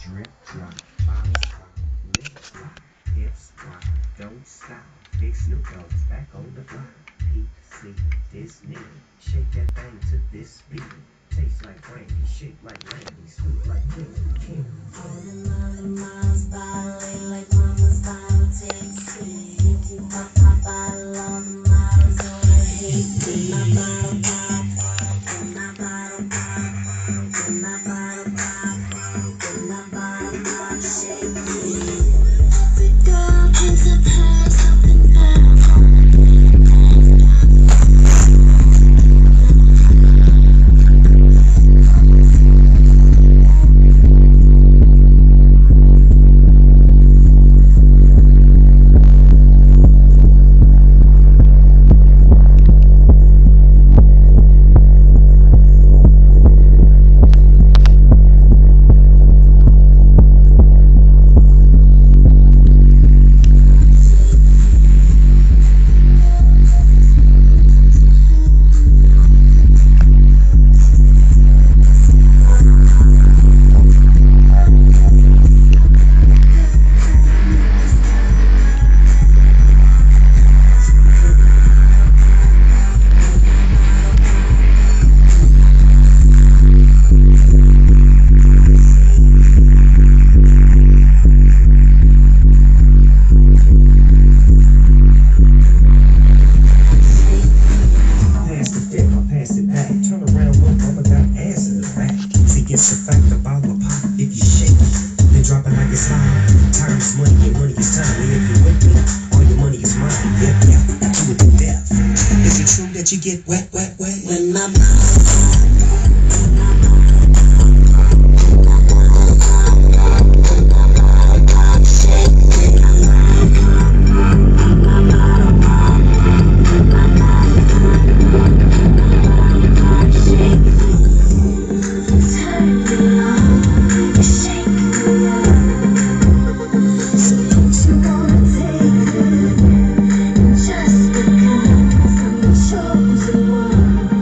Drip drop, bounce drop, lip drop, hips drop, don't stop. Big Snoop Dogg's back on the block. Peep, see, this nigga, shake that thing to this beat. Taste like brandy, shake like Randy, sweet like candy. All the miles by like mama's bottle taxi. Keep my bottle on the miles on the hit. With my bottle pop, with my bottle pop, with my bottle pop, with my bottle pop, shake it. The girl brings up her something down. It's a fact about the pop. If you shake it, then drop it like it's hot. Time is money and money is time. And if you're with me, all your money is mine. Yep, yep, do it to death. Is it true that you get wet, wet, wet? When my mouth chosen one.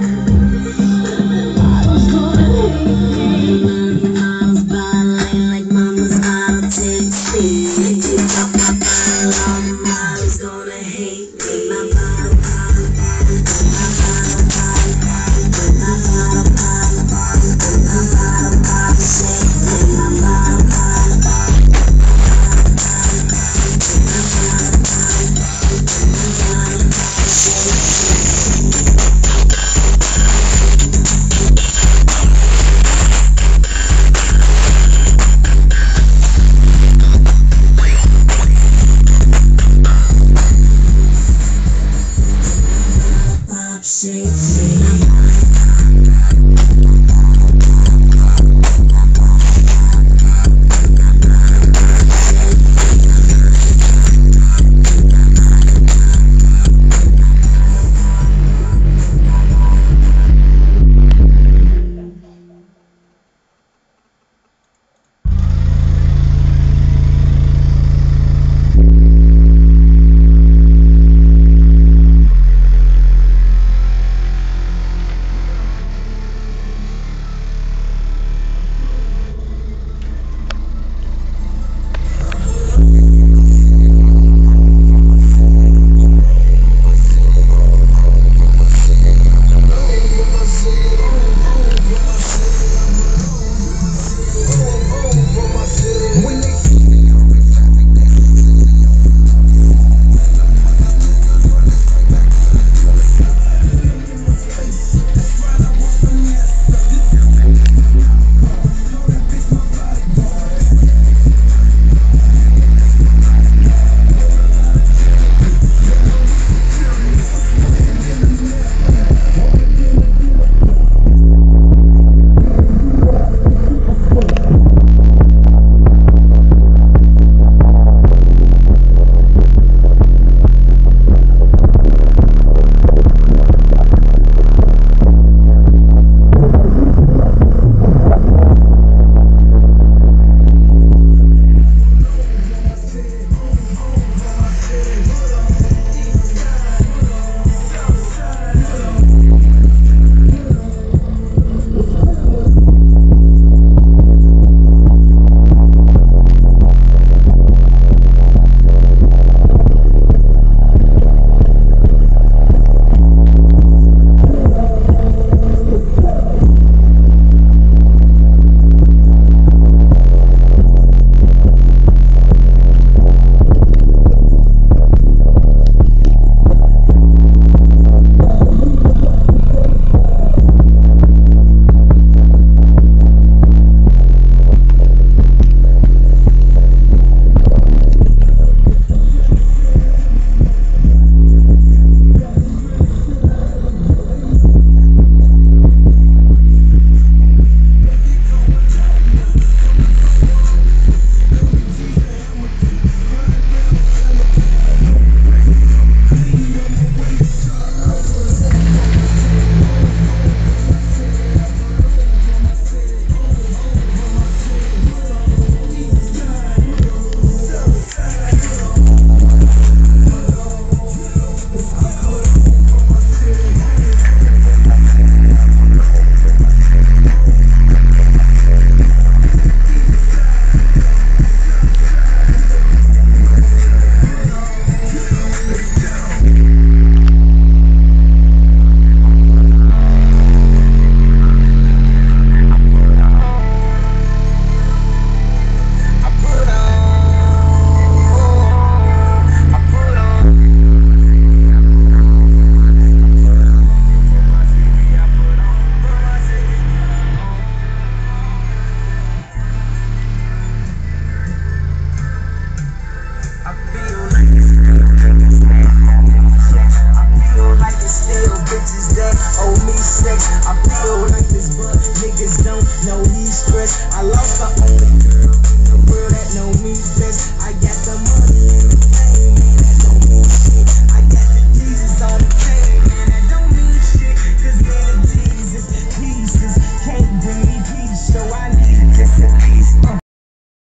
sex. I feel like this, but niggas don't know he's stressed. I lost the only girl